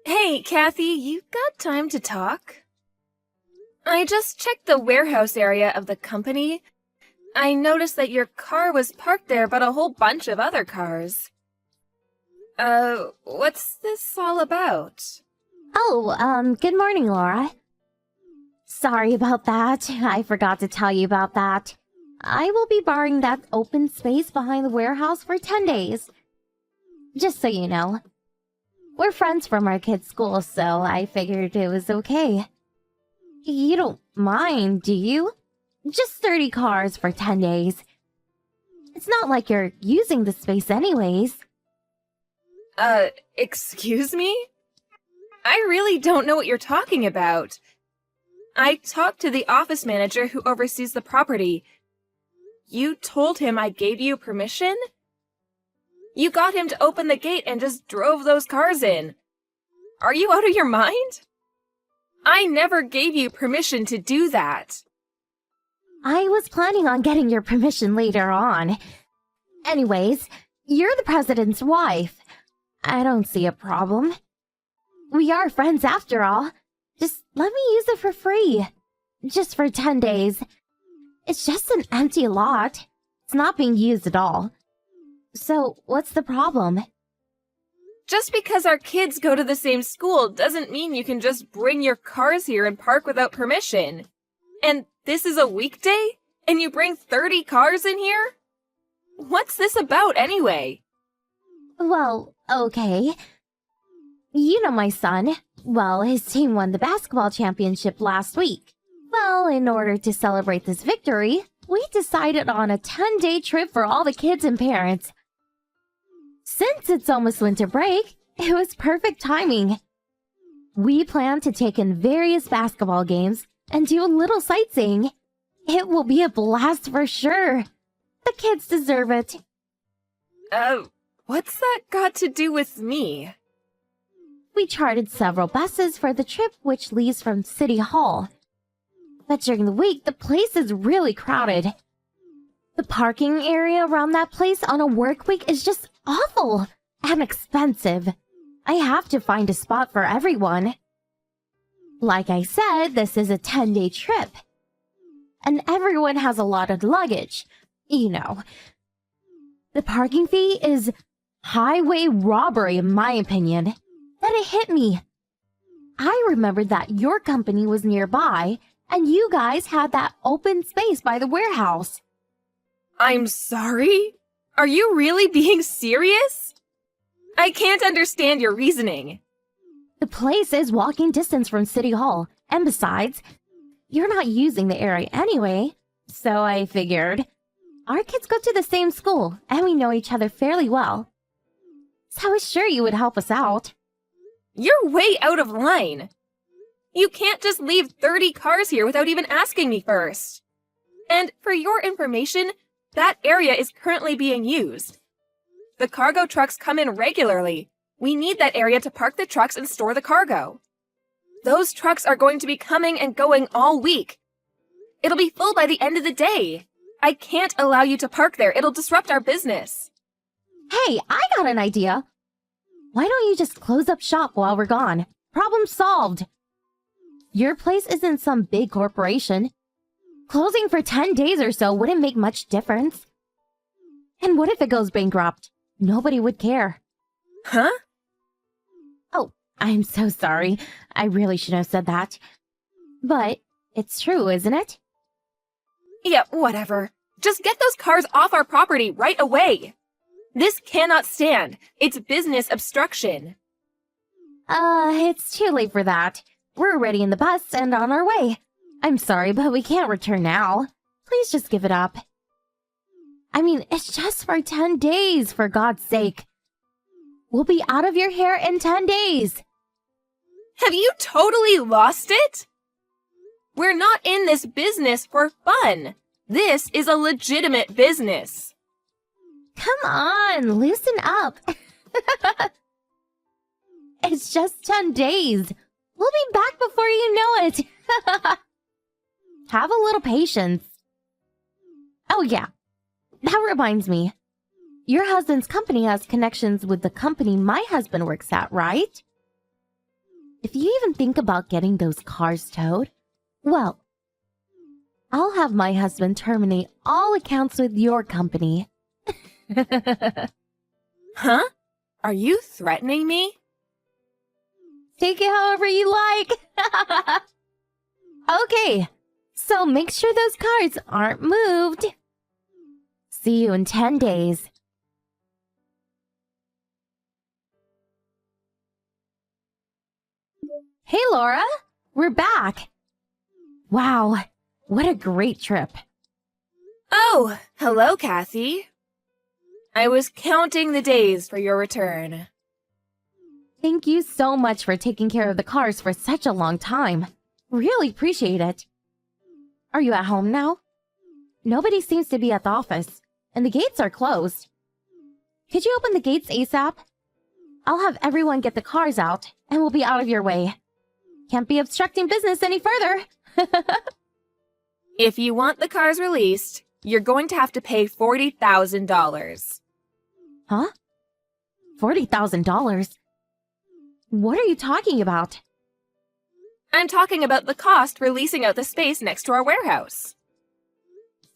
Hey, Kathy, you got time to talk? I just checked the warehouse area of the company. I noticed that your car was parked there, but a whole bunch of other cars. What's this all about? Good morning, Laura. Sorry about that. I forgot to tell you about that. I will be borrowing that open space behind the warehouse for 10 days. Just so you know. We're friends from our kids' school, so I figured it was okay. You don't mind, do you? Just 30 cars for 10 days. It's not like you're using the space anyways. Excuse me? I really don't know what you're talking about. I talked to the office manager who oversees the property. You told him I gave you permission? You got him to open the gate and just drove those cars in. Are you out of your mind? I never gave you permission to do that. I was planning on getting your permission later on. Anyways, you're the president's wife. I don't see a problem. We are friends after all. Just let me use it for free. Just for 10 days. It's just an empty lot. It's not being used at all. So, what's the problem? Just because our kids go to the same school doesn't mean you can just bring your cars here and park without permission. And this is a weekday? And you bring 30 cars in here? What's this about anyway? Well, okay. You know my son. Well, his team won the basketball championship last week. Well, in order to celebrate this victory, we decided on a 10-day trip for all the kids and parents. Since it's almost winter break, it was perfect timing. We plan to take in various basketball games and do a little sightseeing. It will be a blast for sure. The kids deserve it. What's that got to do with me? We chartered several buses for the trip, which leaves from City Hall. But during the week, the place is really crowded. The parking area around that place on a work week is just awful and expensive. I have to find a spot for everyone. Like I said, this is a 10-day trip. And everyone has a lot of luggage. You know. The parking fee is highway robbery, in my opinion. Then it hit me. I remembered that your company was nearby, and you guys had that open space by the warehouse. I'm sorry? Are you really being serious? I can't understand your reasoning. The place is walking distance from City Hall, and besides, you're not using the area anyway, so I figured. Our kids go to the same school, and we know each other fairly well. So I was sure you would help us out. You're way out of line. You can't just leave 30 cars here without even asking me first. And for your information, that area is currently being used. The cargo trucks come in regularly. We need that area to park the trucks and store the cargo. Those trucks are going to be coming and going all week. It'll be full by the end of the day. I can't allow you to park there. It'll disrupt our business. Hey, I got an idea. Why don't you just close up shop while we're gone? Problem solved. Your place isn't some big corporation. Closing for 10 days or so wouldn't make much difference. And what if it goes bankrupt? Nobody would care. Huh? Oh, I'm so sorry. I really should have said that. But it's true, isn't it? Yeah, whatever. Just get those cars off our property right away. This cannot stand. It's business obstruction. It's too late for that. We're already in the bus and on our way. I'm sorry, but we can't return now. Please just give it up. I mean, it's just for 10 days, for God's sake. We'll be out of your hair in 10 days. Have you totally lost it? We're not in this business for fun. This is a legitimate business. Come on, loosen up. It's just 10 days. We'll be back before you know it. Have a little patience. Oh yeah, that reminds me. Your husband's company has connections with the company my husband works at, right? if you even think about getting those cars towed, well, I'll have my husband terminate all accounts with your company. Huh? Are you threatening me? Take it however you like. Okay, so make sure those cars aren't moved. See you in 10 days. Hey, Laura. We're back. Wow, what a great trip. Oh, hello, Kathy. I was counting the days for your return. Thank you so much for taking care of the cars for such a long time. Really appreciate it. Are you at home now? Nobody seems to be at the office, and the gates are closed. Could you open the gates ASAP? I'll have everyone get the cars out, and we'll be out of your way. Can't be obstructing business any further. If you want the cars released, you're going to have to pay $40,000. Huh? $40,000? What are you talking about? I'm talking about the cost for leasing out the space next to our warehouse.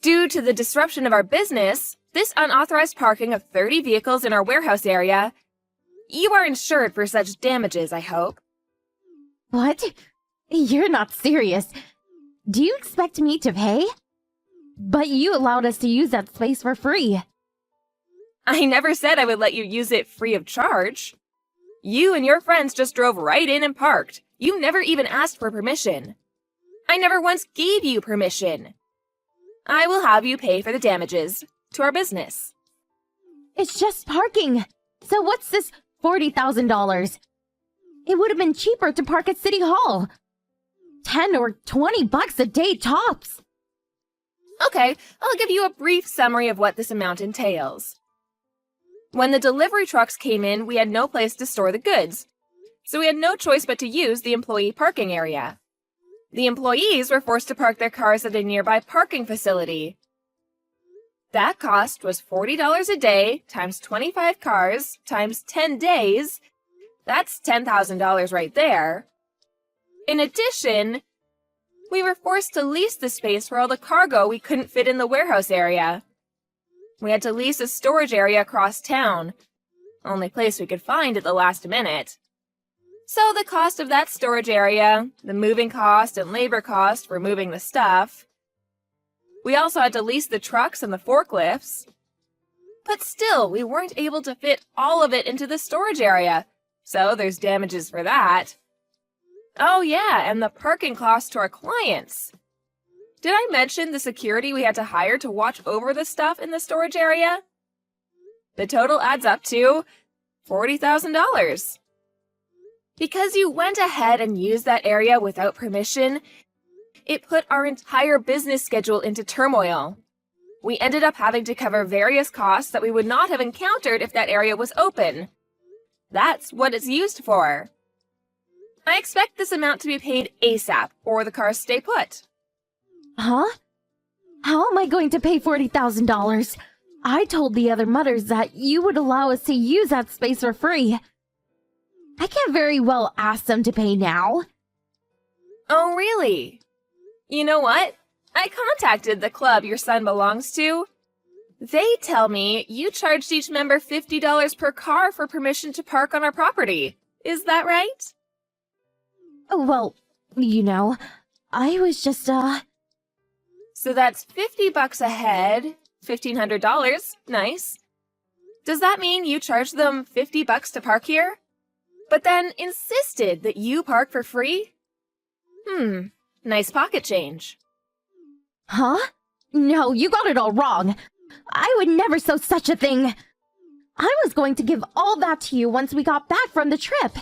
Due to the disruption of our business, this unauthorized parking of 30 vehicles in our warehouse area, you are insured for such damages, I hope. What? You're not serious. Do you expect me to pay? But you allowed us to use that space for free. I never said I would let you use it free of charge. You and your friends just drove right in and parked. You never even asked for permission. I never once gave you permission. I will have you pay for the damages to our business. It's just parking. So what's this $40,000? It would have been cheaper to park at City Hall. 10 or 20 bucks a day tops. Okay, I'll give you a brief summary of what this amount entails. When the delivery trucks came in, we had no place to store the goods, so we had no choice but to use the employee parking area. The employees were forced to park their cars at a nearby parking facility. That cost was $40 a day times 25 cars times 10 days. That's $10,000 right there. In addition, we were forced to lease the space for all the cargo we couldn't fit in the warehouse area. We had to lease a storage area across town, only place we could find at the last minute. So the cost of that storage area, the moving cost and labor cost for moving the stuff. We also had to lease the trucks and the forklifts. But still, we weren't able to fit all of it into the storage area, so there's damages for that. Oh yeah, and the parking costs to our clients. Did I mention the security we had to hire to watch over the stuff in the storage area? The total adds up to $40,000. Because you went ahead and used that area without permission, it put our entire business schedule into turmoil. We ended up having to cover various costs that we would not have encountered if that area was open. That's what it's used for. I expect this amount to be paid ASAP, or the cars stay put. Huh? How am I going to pay $40,000? I told the other mothers that you would allow us to use that space for free. I can't very well ask them to pay now. Oh, really? You know what? I contacted the club your son belongs to. They tell me you charged each member $50 per car for permission to park on our property. Is that right? Oh, well, you know, I was just, So that's $50 a head, $1,500. Nice. Does that mean you charged them $50 to park here? But then insisted that you park for free? Nice pocket change. Huh? No, you got it all wrong. I would never sow such a thing. I was going to give all that to you once we got back from the trip.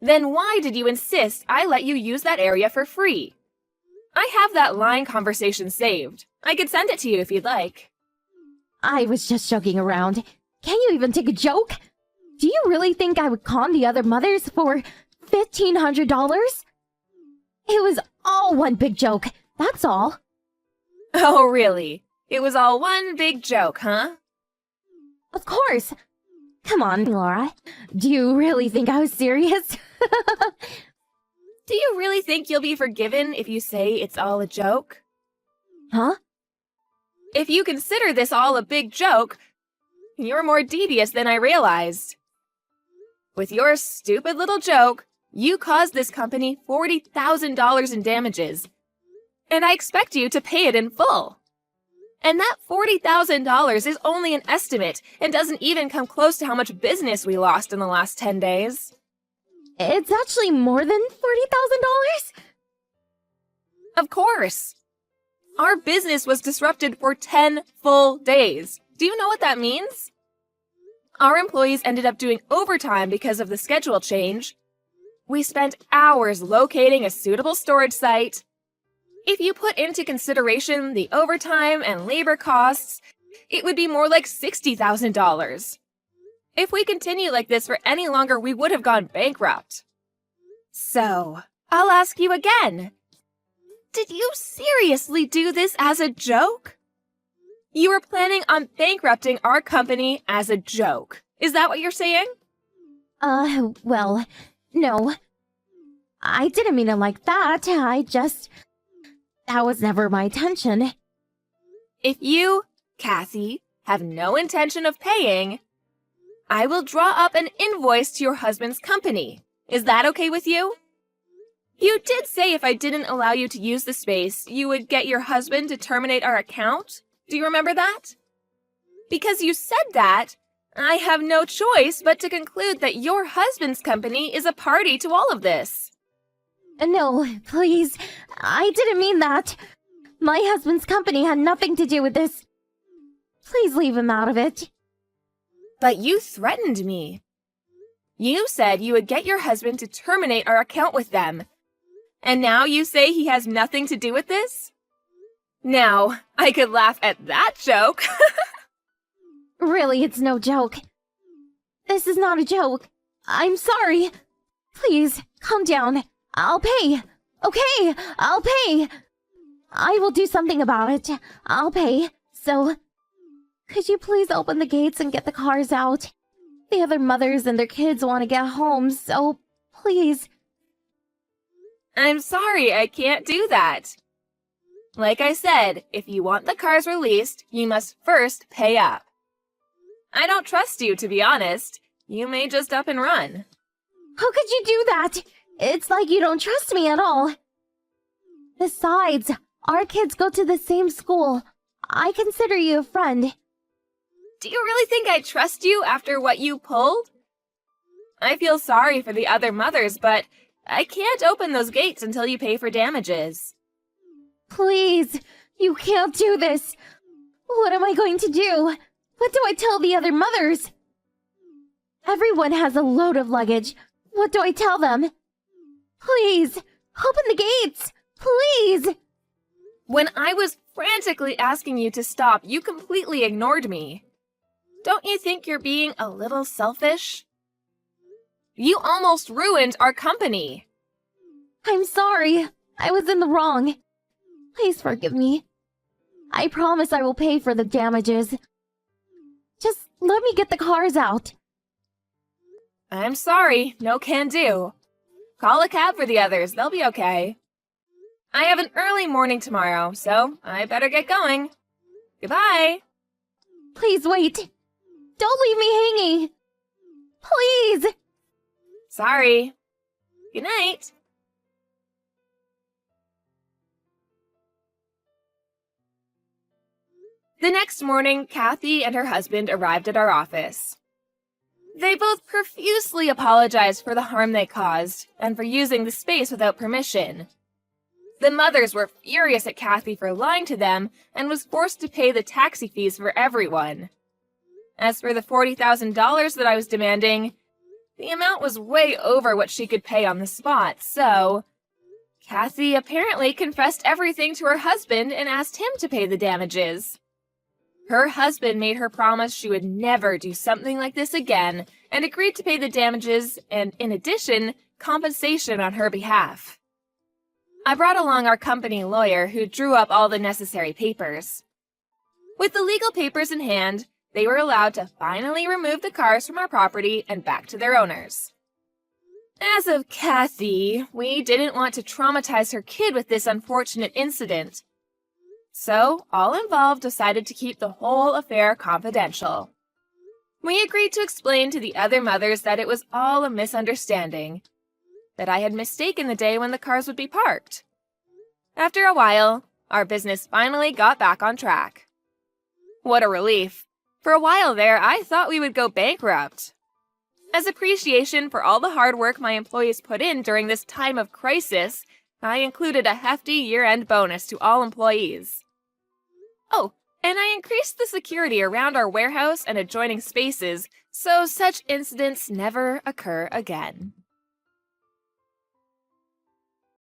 Then why did you insist I let you use that area for free? I have that line conversation saved. I could send it to you if you'd like. I was just joking around. Can you even take a joke? Do you really think I would con the other mothers for $1,500? It was all one big joke, that's all. Oh, really? It was all one big joke, huh? Of course. Come on, Laura. Do you really think I was serious? Do you really think you'll be forgiven if you say it's all a joke? Huh? If you consider this all a big joke, you're more devious than I realized. With your stupid little joke, you caused this company $40,000 in damages, and I expect you to pay it in full. And that $40,000 is only an estimate and doesn't even come close to how much business we lost in the last 10 days. It's actually more than $40,000? Of course. Our business was disrupted for 10 full days. Do you know what that means? Our employees ended up doing overtime because of the schedule change. We spent hours locating a suitable storage site. If you put into consideration the overtime and labor costs, it would be more like $60,000. If we continue like this for any longer, we would have gone bankrupt. So, I'll ask you again. Did you seriously do this as a joke? You were planning on bankrupting our company as a joke. Is that what you're saying? Well, no. I didn't mean it like that. That was never my intention. If you, Kathy, have no intention of paying, I will draw up an invoice to your husband's company. Is that okay with you? You did say if I didn't allow you to use the space, you would get your husband to terminate our account. Do you remember that? Because you said that, I have no choice but to conclude that your husband's company is a party to all of this. No, please. I didn't mean that. My husband's company had nothing to do with this. Please leave him out of it. But you threatened me. You said you would get your husband to terminate our account with them. And now you say he has nothing to do with this? Now, I could laugh at that joke. Really, it's no joke. This is not a joke. I'm sorry. Please, calm down. I'll pay. Okay, I'll pay. I will do something about it. I'll pay. So, could you please open the gates and get the cars out? The other mothers and their kids want to get home, so please. I'm sorry, I can't do that. Like I said, if you want the cars released, you must first pay up. I don't trust you, to be honest. You may just up and run. How could you do that? It's like you don't trust me at all. Besides, our kids go to the same school. I consider you a friend. Do you really think I trust you after what you pulled? I feel sorry for the other mothers, but I can't open those gates until you pay for damages. Please, you can't do this. What am I going to do? What do I tell the other mothers? Everyone has a load of luggage. What do I tell them? Please, open the gates. Please. When I was frantically asking you to stop, you completely ignored me. Don't you think you're being a little selfish? You almost ruined our company. I'm sorry. I was in the wrong. Please forgive me. I promise I will pay for the damages. Just let me get the cars out. I'm sorry, no can do. Call a cab for the others, they'll be okay. I have an early morning tomorrow, so I better get going. Goodbye. Please wait. Don't leave me hanging. Please. Sorry. Good night. The next morning, Kathy and her husband arrived at our office. They both profusely apologized for the harm they caused and for using the space without permission. The mothers were furious at Kathy for lying to them and was forced to pay the taxi fees for everyone. As for the $40,000 that I was demanding, the amount was way over what she could pay on the spot, so Kathy apparently confessed everything to her husband and asked him to pay the damages. Her husband made her promise she would never do something like this again and agreed to pay the damages and, in addition, compensation on her behalf. I brought along our company lawyer who drew up all the necessary papers. With the legal papers in hand, they were allowed to finally remove the cars from our property and back to their owners. As of Kathy, we didn't want to traumatize her kid with this unfortunate incident. So, all involved decided to keep the whole affair confidential. We agreed to explain to the other mothers that it was all a misunderstanding, that I had mistaken the day when the cars would be parked. After a while, our business finally got back on track. What a relief. For a while there, I thought we would go bankrupt. As appreciation for all the hard work my employees put in during this time of crisis, I included a hefty year-end bonus to all employees. Oh, and I increased the security around our warehouse and adjoining spaces so such incidents never occur again.